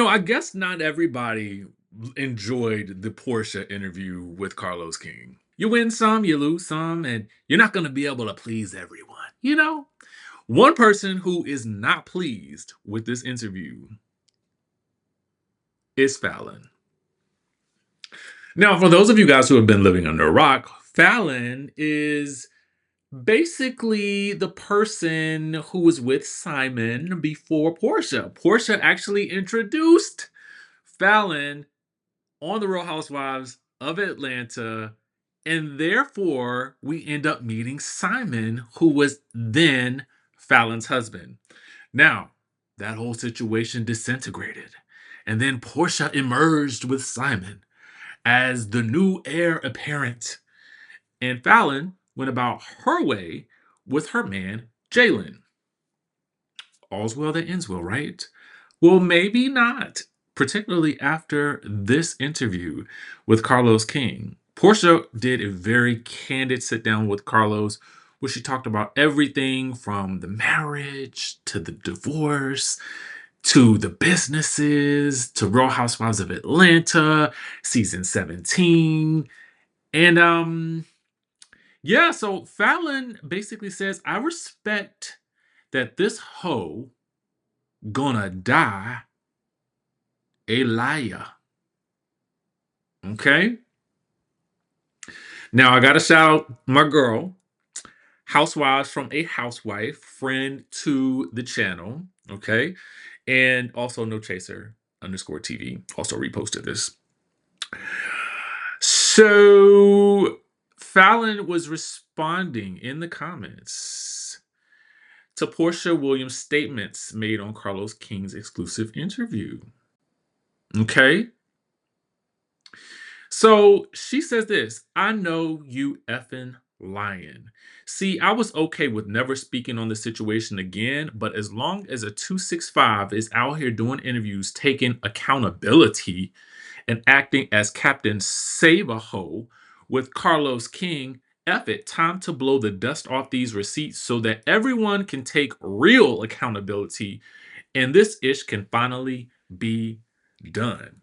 I guess not everybody enjoyed the Porsha interview with Carlos King. You win some, you lose some, and you're not going to be able to please everyone. One person who is not pleased with this interview is Fallon. Now, for those of you guys who have been living under a rock, Fallon is basically the person who was with Simon before Porsha. Porsha actually introduced Fallon on the Real Housewives of Atlanta. And therefore, we end up meeting Simon, who was then Fallon's husband. Now, that whole situation disintegrated. And then Portia emerged with Simon as the new heir apparent. And Fallon went about her way with her man, Jalen. All's well that ends well, right? Well, maybe not, particularly after this interview with Carlos King. Portia did a very candid sit down with Carlos where she talked about everything from the marriage to the divorce to the businesses to Real Housewives of Atlanta, season 17. And yeah, so Fallon basically says, I respect that this hoe gonna die a liar. Okay. Now I gotta shout out my girl, Housewives from a Housewife, friend to the channel. Okay. And also No Chaser underscore TV also reposted this. So Fallon was responding in the comments to Portia Williams' statements made on Carlos King's exclusive interview. Okay. So she says this, I know you effing lying. See, I was okay with never speaking on the situation again, but as long as a 265 is out here doing interviews, taking accountability and acting as Captain Save-A-Ho with Carlos King, F it, time to blow the dust off these receipts so that everyone can take real accountability and this ish can finally be done.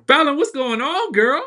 Fallon, what's going on, girl?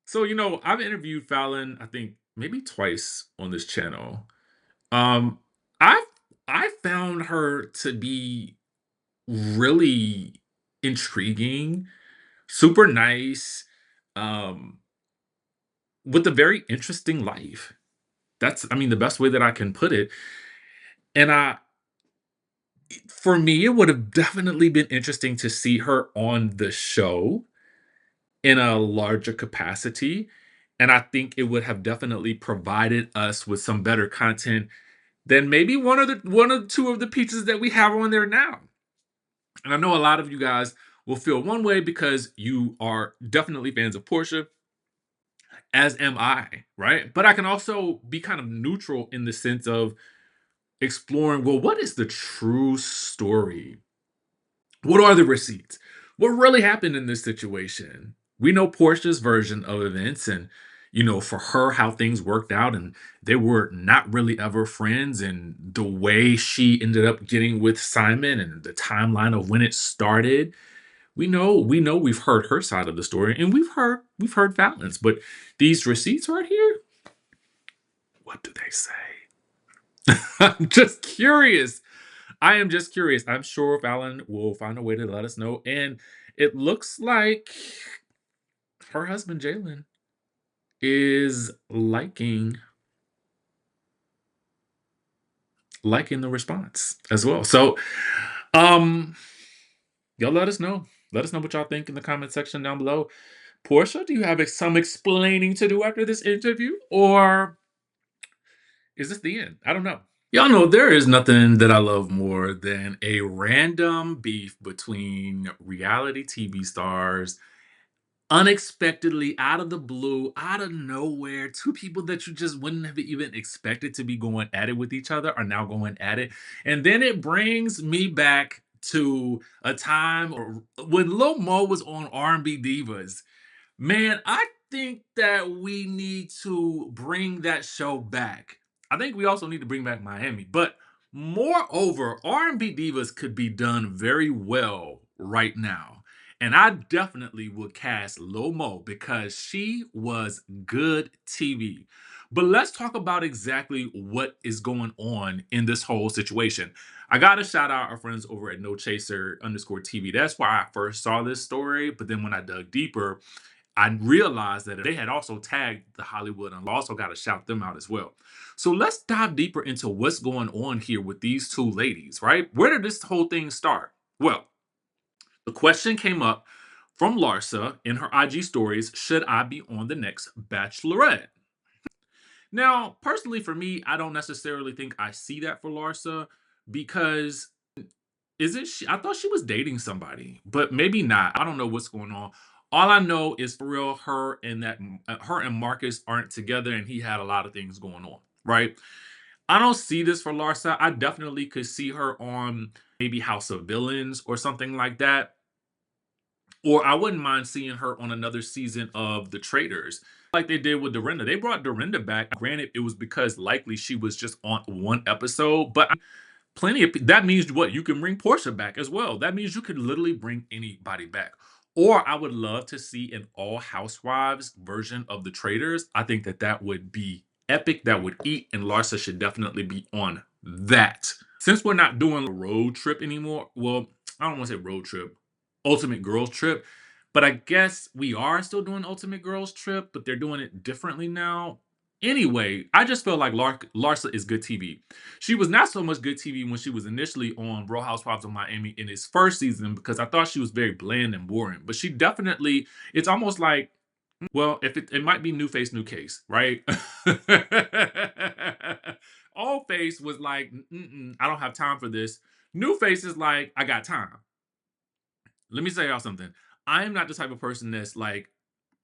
So, I've interviewed Fallon, I think maybe twice on this channel. Um, I I found her to be really intriguing, super nice, um, with a very interesting life. That's, I mean, the best way that I can put it. And for me, it would have definitely been interesting to see her on the show in a larger capacity. And I think it would have definitely provided us with some better content than maybe one or two of the pieces that we have on there now. And I know a lot of you guys will feel one way because you are definitely fans of Portia, as am I, right? But I can also be kind of neutral in the sense of exploring, well, what is the true story? What are the receipts? What really happened in this situation? We know Portia's version of events and for her how things worked out and they were not really ever friends and the way she ended up getting with Simon and the timeline of when it started. We know we've heard her side of the story and we've heard Fallon's, but these receipts right here, what do they say? I'm just curious. I am just curious. I'm sure Fallon will find a way to let us know. And it looks like her husband, Jalen, is liking the response as well. So, um, y'all let us know. Let us know what y'all think in the comment section down below. Portia, do you have some explaining to do after this interview? Or is this the end? I don't know. Y'all know there is nothing that I love more than a random beef between reality TV stars, unexpectedly, out of the blue, out of nowhere. Two people that you just wouldn't have even expected to be going at it with each other are now going at it. And then it brings me back to a time when Lil Mo was on R&B Divas. Man, I think that we need to bring that show back. I think we also need to bring back Miami. But moreover, R&B Divas could be done very well right now. And I definitely would cast Lil Mo because she was good TV. But let's talk about exactly what is going on in this whole situation. I gotta shout out our friends over at No Chaser underscore TV. That's why I first saw this story. But then when I dug deeper, I realized that they had also tagged the Hollywood and also got to shout them out as well. So let's dive deeper into what's going on here with these two ladies, right? Where did this whole thing start? Well, the question came up from Larsa in her IG stories: should I be on the next Bachelorette? Now, personally, for me, I don't necessarily think I see that for Larsa because is it she? I thought she was dating somebody, but maybe not. I don't know what's going on. All I know is for real, her and Marcus aren't together, and he had a lot of things going on. Right? I don't see this for Larsa. I definitely could see her on maybe House of Villains or something like that. Or I wouldn't mind seeing her on another season of The Traitors, like they did with Dorinda. They brought Dorinda back. Granted, it was because likely she was just on one episode, but plenty of that means what you can bring Porsha back as well. That means you could literally bring anybody back. Or I would love to see an all housewives version of The Traitors. I think that that would be epic. That would eat, and Larsa should definitely be on that. Since we're not doing a road trip anymore, well, I don't want to say road trip, Ultimate Girls Trip, but I guess we are still doing Ultimate Girls Trip, but they're doing it differently now. Anyway, I just feel like Larsa is good TV. She was not so much good TV when she was initially on Real Housewives of Miami in its first season because I thought she was very bland and boring. But she definitely, it's almost like, well, if it might be new face, new case, right? Old face was like, mm-mm, I don't have time for this. New face is like, I got time. Let me say y'all something. I am not the type of person that's like,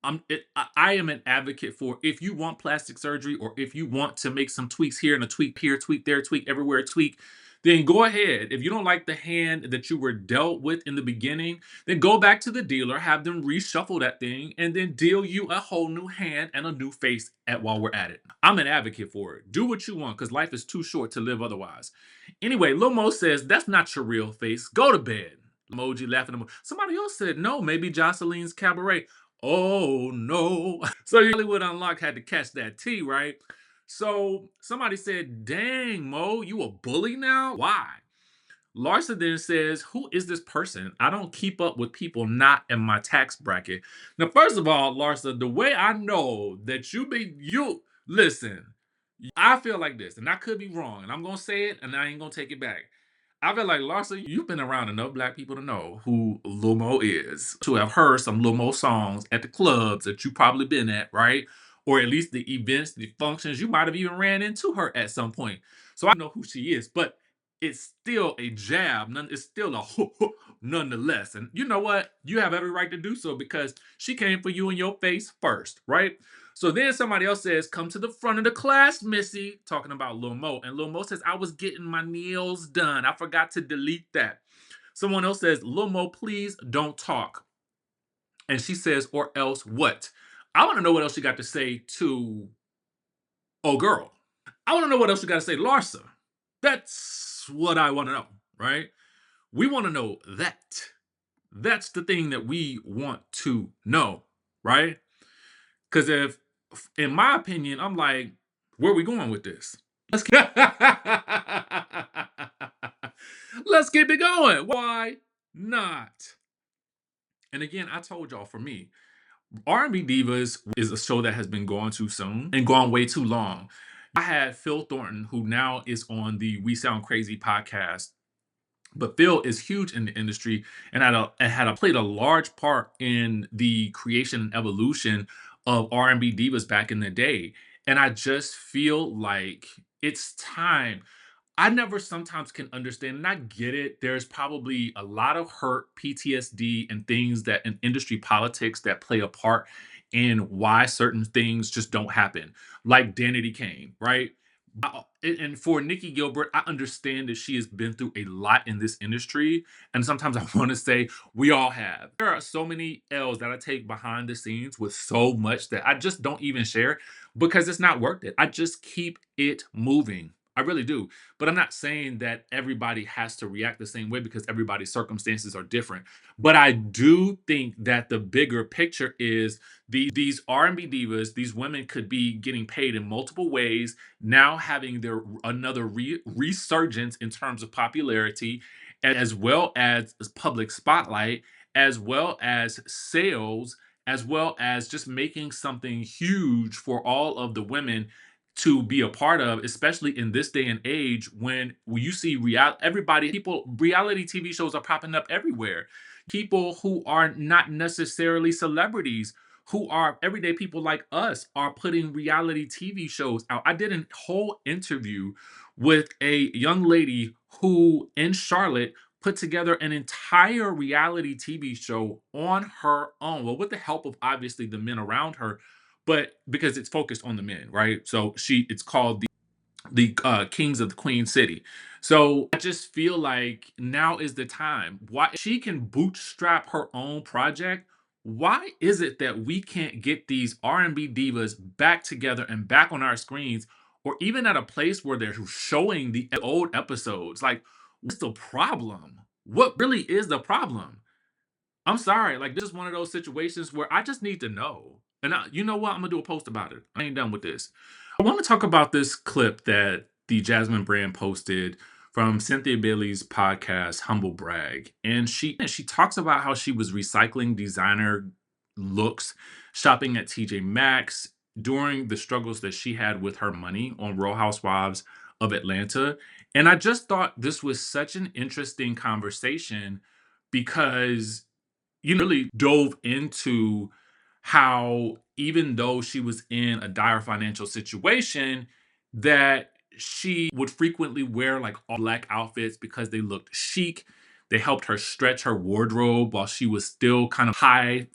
I am an advocate for if you want plastic surgery or if you want to make some tweaks here and a tweak here, tweak there, tweak everywhere, tweak, then go ahead. If you don't like the hand that you were dealt with in the beginning, then go back to the dealer, have them reshuffle that thing, and then deal you a whole new hand and a new face at while we're at it. I'm an advocate for it. Do what you want because life is too short to live otherwise. Anyway, Lil Mo says that's not your real face. Go to bed. Emoji laughing. Somebody else said no, maybe Joceline's cabaret. Oh no. So Hollywood Unlocked had to catch that tea, right? So somebody said, dang, Mo, you a bully now? Why? Larsa then says, who is this person? I don't keep up with people not in my tax bracket. Now, first of all, Larsa, the way I know that you listen, I feel like this, and I could be wrong, and I'm gonna say it, and I ain't gonna take it back. I feel like Larsa, you've been around enough black people to know who Lil Mo is, to have heard some Lil Mo songs at the clubs that you probably been at, right? Or at least the events, the functions. You might have even ran into her at some point. So I know who she is, but it's still a jab. It's still a nonetheless. And you know what? You have every right to do so because she came for you in your face first, right? So then somebody else says, come to the front of the class, Missy, talking about Lil Mo. And Lil Mo says, I was getting my nails done. I forgot to delete that. Someone else says, Lil Mo, please don't talk. And she says, or else what? I want to know what else you got to say to Oh Girl. I want to know what else you got to say to Larsa. That's what I want to know, right? We want to know that. That's the thing that we want to know, right? Because if, in my opinion, I'm like, where are we going with this? Let's keep, let's keep it going. Why not? And again, I told y'all for me, R&B Divas is a show that has been gone too soon and gone way too long. I had Phil Thornton, who now is on the We Sound Crazy podcast. But Phil is huge in the industry and played a large part in the creation and evolution of R&B divas back in the day. And I just feel like it's time. I never sometimes can understand, and I get it. There's probably a lot of hurt, PTSD, and things that in industry politics that play a part in why certain things just don't happen, like Danity Kane, right? And for Nikki Gilbert, I understand that she has been through a lot in this industry. And sometimes I want to say we all have. There are so many L's that I take behind the scenes with so much that I just don't even share because it's not worth it. I just keep it moving. I really do. But I'm not saying that everybody has to react the same way because everybody's circumstances are different. But I do think that the bigger picture is these R&B divas, these women could be getting paid in multiple ways, now having their another resurgence in terms of popularity, as well as public spotlight, as well as sales, as well as just making something huge for all of the women to be a part of, especially in this day and age when you see everybody, people, reality TV shows are popping up everywhere. People who are not necessarily celebrities, who are everyday people like us, are putting reality TV shows out. I did a whole interview with a young lady who in Charlotte put together an entire reality TV show on her own. Well, with the help of obviously the men around her, but because it's focused on the men, right? So it's called the Kings of the Queen City. So I just feel like now is the time. Why she can bootstrap her own project? Why is it that we can't get these R&B divas back together and back on our screens, or even at a place where they're showing the old episodes? Like, what's the problem? What really is the problem? I'm sorry. Like, this is one of those situations where I just need to know. And you know what? I'm gonna do a post about it. I ain't done with this. I want to talk about this clip that the Jasmine brand posted from Cynthia Bailey's podcast, Humble Brag. And she talks about how she was recycling designer looks, shopping at TJ Maxx during the struggles that she had with her money on Real Housewives of Atlanta. And I just thought this was such an interesting conversation because really dove into how even though she was in a dire financial situation, that she would frequently wear like all black outfits because they looked chic. They helped her stretch her wardrobe while she was still kind of high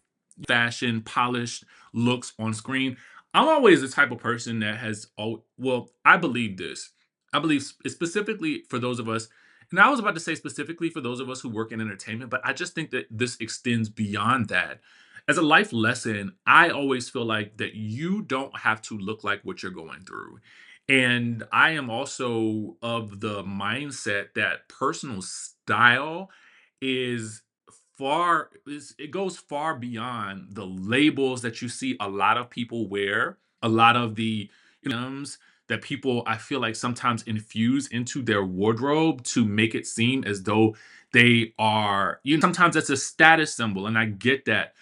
fashion, polished looks on screen. I'm always the type of person that has, oh, well, I believe this. I believe specifically for those of us, and I was about to say specifically for those of us who work in entertainment, but I just think that this extends beyond that. As a life lesson, I always feel like that you don't have to look like what you're going through. And I am also of the mindset that personal style is it goes far beyond the labels that you see a lot of people wear, a lot of the items that people I feel like sometimes infuse into their wardrobe to make it seem as though they are, sometimes that's a status symbol, and I get that.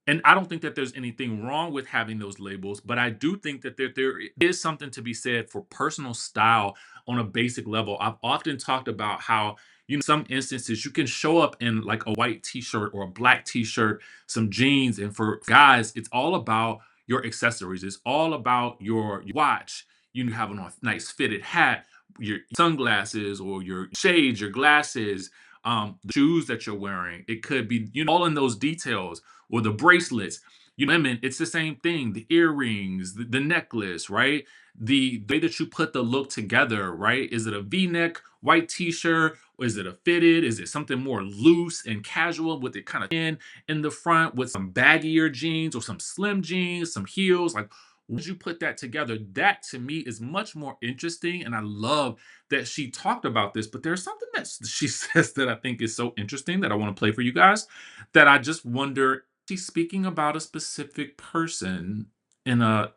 And I don't think that there's anything wrong with having those labels, but I do think that there is something to be said for personal style on a basic level. I've often talked about how, some instances you can show up in like a white t-shirt or a black t-shirt, some jeans, and for guys, it's all about your accessories. It's all about your watch. You have a nice fitted hat, your sunglasses or your shades, your glasses, the shoes that you're wearing. It could be, all in those details or the bracelets. Women, it's the same thing. The earrings, the necklace, right? The way that you put the look together, right? Is it a V-neck white t-shirt? Or is it a fitted? Is it something more loose and casual with it kind of in the front with some baggier jeans or some slim jeans, some heels? Like, would you put that together? That to me is much more interesting. And I love that she talked about this. But there's something that she says that I think is so interesting that I want to play for you guys, that I just wonder, she's speaking about a specific person in a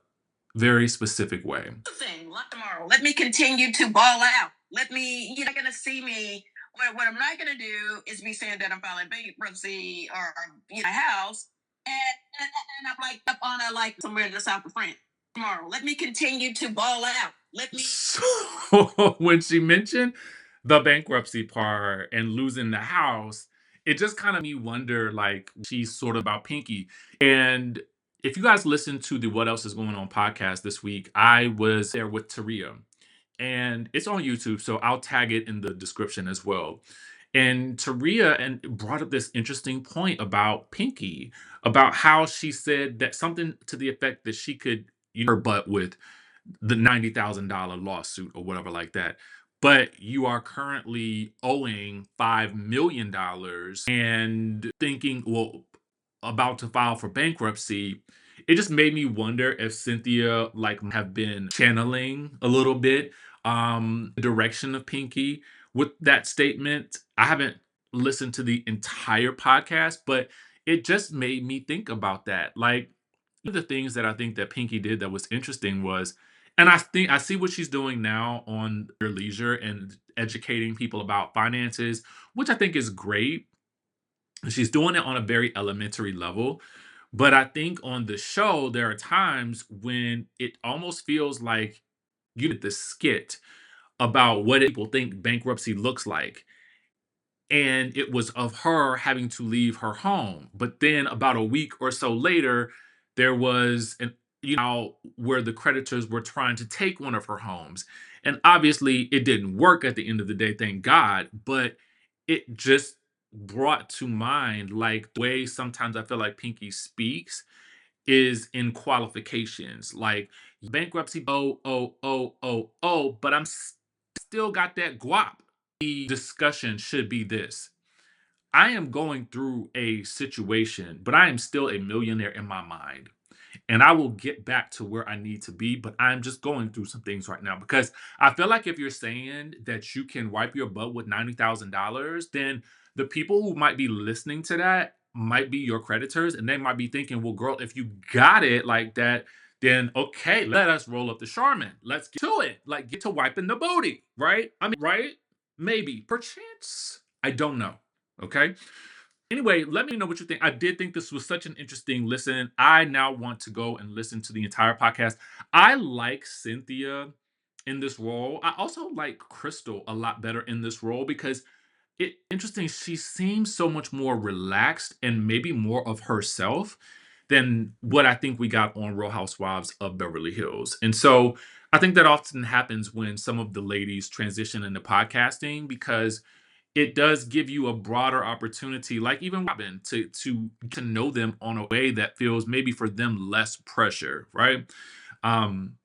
very specific way. Thing, like tomorrow. Let me continue to ball out. You're not gonna see me. What I'm not gonna do is be saying that I'm filing bankruptcy or my house, and I'm like up on a like somewhere in the south of France tomorrow. Let me continue to ball out. Let me. So when she mentioned the bankruptcy part and losing the house, it just kind of me wonder, like, she's sort of about Pinky. And if you guys listen to the What Else Is Going On podcast this week, I was there with Taria, and it's on YouTube, so I'll tag it in the description as well. And Taria and brought up this interesting point about Pinky, about how she said that something to the effect that she could her butt with the $90,000 lawsuit or whatever like that. But you are currently owing $5 million and thinking, well, about to file for bankruptcy. It just made me wonder if Cynthia like have been channeling a little bit the direction of Pinky with that statement. I haven't listened to the entire podcast, but it just made me think about that. Like one of the things that I think that Pinky did that was interesting was, and I think I see what she's doing now on her leisure and educating people about finances, which I think is great. She's doing it on a very elementary level. But I think on the show, there are times when it almost feels like you did the skit about what people think bankruptcy looks like, and it was of her having to leave her home. But then about a week or so later, there was an where the creditors were trying to take one of her homes. And obviously it didn't work at the end of the day, thank God, but it just brought to mind like the way sometimes I feel like Pinky speaks is in qualifications. Like bankruptcy, but still got that guap. The discussion should be this: I am going through a situation, but I am still a millionaire in my mind. And I will get back to where I need to be, but I'm just going through some things right now because I feel like if you're saying that you can wipe your butt with $90,000, then the people who might be listening to that might be your creditors, and they might be thinking, well, girl, if you got it like that, then okay, let us roll up the Charmin. Let's get to it. Like, get to wiping the booty, right? I mean, right? Maybe, perchance. I don't know. Okay. Anyway, let me know what you think. I did think this was such an interesting listen. I now want to go and listen to the entire podcast. I like Cynthia in this role. I also like Crystal a lot better in this role because it interesting. She seems so much more relaxed and maybe more of herself than what I think we got on Real Housewives of Beverly Hills. And so I think that often happens when some of the ladies transition into podcasting because it does give you a broader opportunity, like even Robin, to know them on a way that feels maybe for them less pressure, right? Um,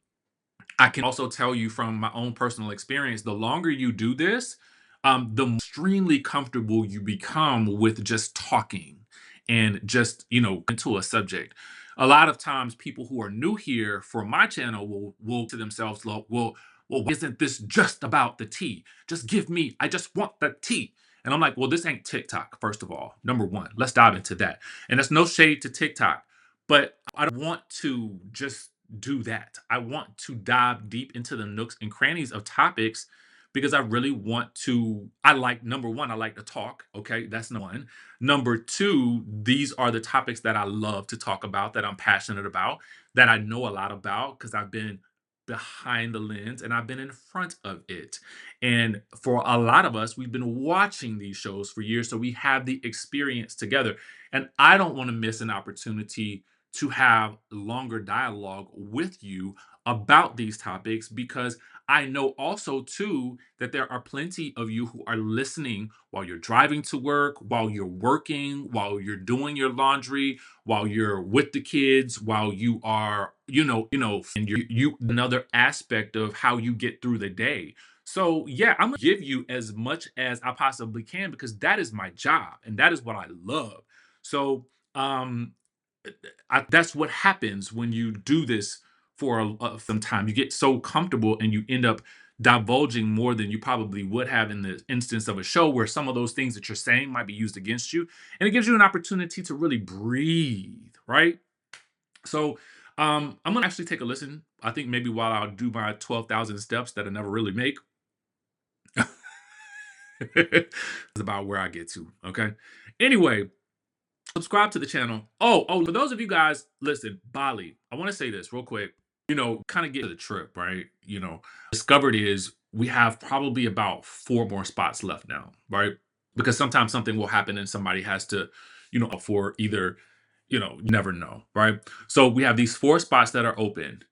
I can also tell you from my own personal experience, the longer you do this, the more extremely comfortable you become with just talking and just, into a subject. A lot of times people who are new here for my channel will to themselves, well, why isn't this just about the tea? Just give me, I just want the tea. And I'm like, well, this ain't TikTok, first of all. Number one, let's dive into that. And that's no shade to TikTok, but I don't want to just do that. I want to dive deep into the nooks and crannies of topics because I really want to. I like number one, I like to talk. Okay, that's number one. Number two, these are the topics that I love to talk about, that I'm passionate about, that I know a lot about because I've been behind the lens and I've been in front of it. And for a lot of us, we've been watching these shows for years, so we have the experience together. And I don't want to miss an opportunity to have longer dialogue with you about these topics because I know also too that there are plenty of you who are listening while you're driving to work, while you're working, while you're doing your laundry, while you're with the kids, while you are, and you another aspect of how you get through the day. So yeah, I'm gonna give you as much as I possibly can because that is my job and that is what I love. So um that's what happens when you do this for some time. You get so comfortable and you end up divulging more than you probably would have in the instance of a show where some of those things that you're saying might be used against you. And it gives you an opportunity to really breathe, right? So I'm gonna actually take a listen. I think maybe while I'll do my 12,000 steps that I never really make. It's about where I get to. Okay. Anyway, subscribe to the channel. For those of you guys, listen, Bali, I want to say this real quick. Kind of get to the trip, right? Discovered is we have probably about 4 more spots left now, right? Because sometimes something will happen and somebody has to, for either, you never know, right? So we have these 4 spots that are open.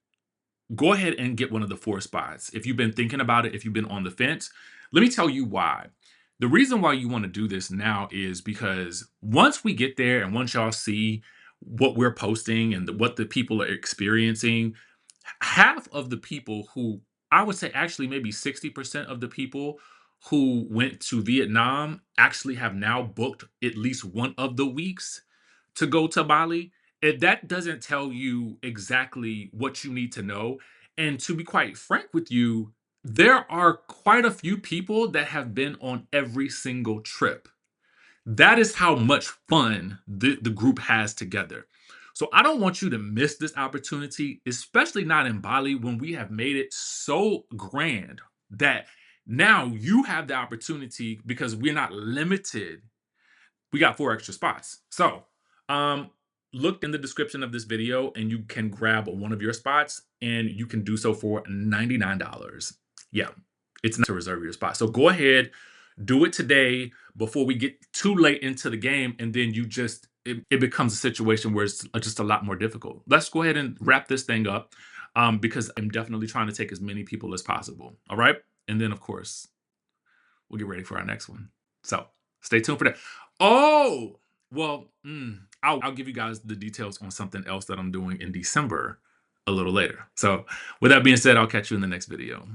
Go ahead and get one of the 4 spots. If you've been thinking about it, if you've been on the fence, let me tell you why. The reason why you want to do this now is because once we get there and once y'all see what we're posting and what the people are experiencing, half of the people who, I would say actually maybe 60% of the people who went to Vietnam actually have now booked at least one of the weeks to go to Bali. If that doesn't tell you exactly what you need to know, and to be quite frank with you, there are quite a few people that have been on every single trip. That is how much fun the group has together. So I don't want you to miss this opportunity, especially not in Bali when we have made it so grand that now you have the opportunity because we're not limited. We got 4 extra spots. So, um, look in the description of this video and you can grab one of your spots and you can do so for $99. Yeah, it's not to reserve your spot. So go ahead, do it today before we get too late into the game and then it becomes a situation where it's just a lot more difficult. Let's go ahead and wrap this thing up because I'm definitely trying to take as many people as possible. All right. And then, of course, we'll get ready for our next one. So stay tuned for that. Oh, well, I'll give you guys the details on something else that I'm doing in December a little later. So with that being said, I'll catch you in the next video.